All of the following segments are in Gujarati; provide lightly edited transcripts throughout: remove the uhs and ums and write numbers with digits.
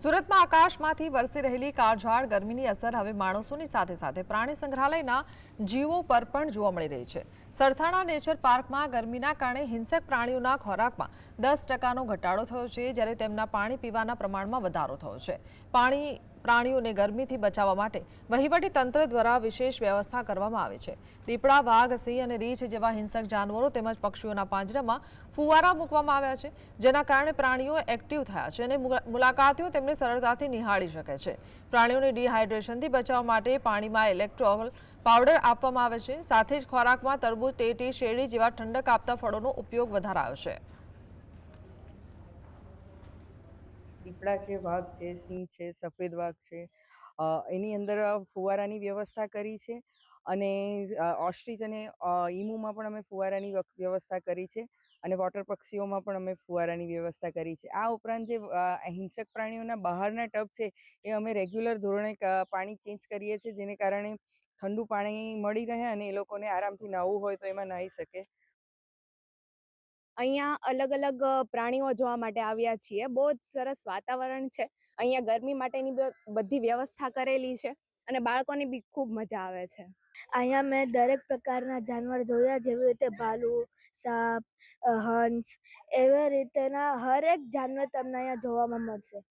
સુરતમાં આકાશમાંથી વરસી રહેલી કાળઝાળ ગરમીની અસર હવે માણસોની સાથે સાથે પ્રાણી સંગ્રહાલયના જીવો પર પણ જોવા મળી રહી છે। સરથાણા નેચર પાર્કમાં ગરમીના કારણે હિંસક પ્રાણીઓના ખોરાકમાં 10%નો ઘટાડો થયો છે, જ્યારે તેમના પાણી પીવાના પ્રમાણમાં વધારો થયો છે। પ્રાણીઓને ગરમીથી બચાવવા માટે વહીવટી તંત્ર દ્વારા વિશેષ વ્યવસ્થા કરવામાં આવી છે। દીપડા, વાઘ, સિંહ અને રીંછ જેવા હિંસક જાનવરો તેમજ પક્ષીઓના પાંજરામાં ફુવારા મૂકવામાં આવ્યા છે, જેના કારણે પ્રાણીઓ એક્ટિવ થયા છે અને મુલાકાતીઓ તેમને સરળતાથી નિહાળી શકે છે। પ્રાણીઓને ડિહાઇડ્રેશનથી બચાવવા માટે પાણીમાં ઇલેક્ટ્રોલ પાવડર આપવામાં આવે છે। સાથે જ ખોરાકમાં તરબૂચ, ટેટી, શેરડી જેવા ઠંડક આપતા ફળોનો ઉપયોગ વધારાયો છે। દીપડા છે, વાઘ છે, સિંહ છે, સફેદ વાઘ છે, એની અંદર ફુવારાની વ્યવસ્થા કરી છે। અને ઓસ્ટ્રીચ અને ઈમુમાં પણ અમે ફુવારાની વ્યવસ્થા કરી છે અને વોટર પક્ષીઓમાં પણ અમે ફુવારાની વ્યવસ્થા કરી છે। આ ઉપરાંત જે હિંસક પ્રાણીઓના બહારના ટબ છે એ અમે રેગ્યુલર ધોરણે પાણી ચેન્જ કરીએ છીએ, જેને કારણે ઠંડુ પાણી મળી રહે અને એ લોકોને આરામથી નાહવું હોય તો એમાં નાહી શકે। અહીંયા અલગ-અલગ પ્રાણીઓ જોવા માટે આવ્યા છીએ। બહુ જ સરસ વાતાવરણ છે। અહીંયા ગરમી માટેની બધી વ્યવસ્થા કરેલી છે અને બાળકોને બી ખૂબ મજા આવે છે। અહીંયા મેં દરેક પ્રકારના જાનવર જોયા, જેવી રીતે ભાલુ, સાપ, હંસ, એવી રીતેના હરેક જાનવર તમને અહીંયા જોવામાં મળશે।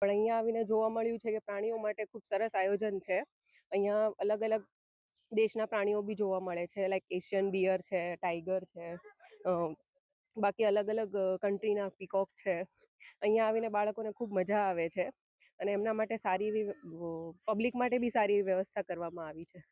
પણ અહીંયા આવીને જોવા મળ્યું છે કે પ્રાણીઓ માટે ખૂબ સરસ આયોજન છે। અહીંયા અલગ અલગ દેશના પ્રાણીઓ બી જોવા મળે છે, લાઈક એશિયન બિયર છે, ટાઈગર છે, બાકી અલગ અલગ કન્ટ્રીના પીકોક છે। અહીંયા આવીને બાળકોને ખૂબ મજા આવે છે અને એમના માટે સારી એવી પબ્લિક માટે બી સારી એવી વ્યવસ્થા કરવામાં આવી છે।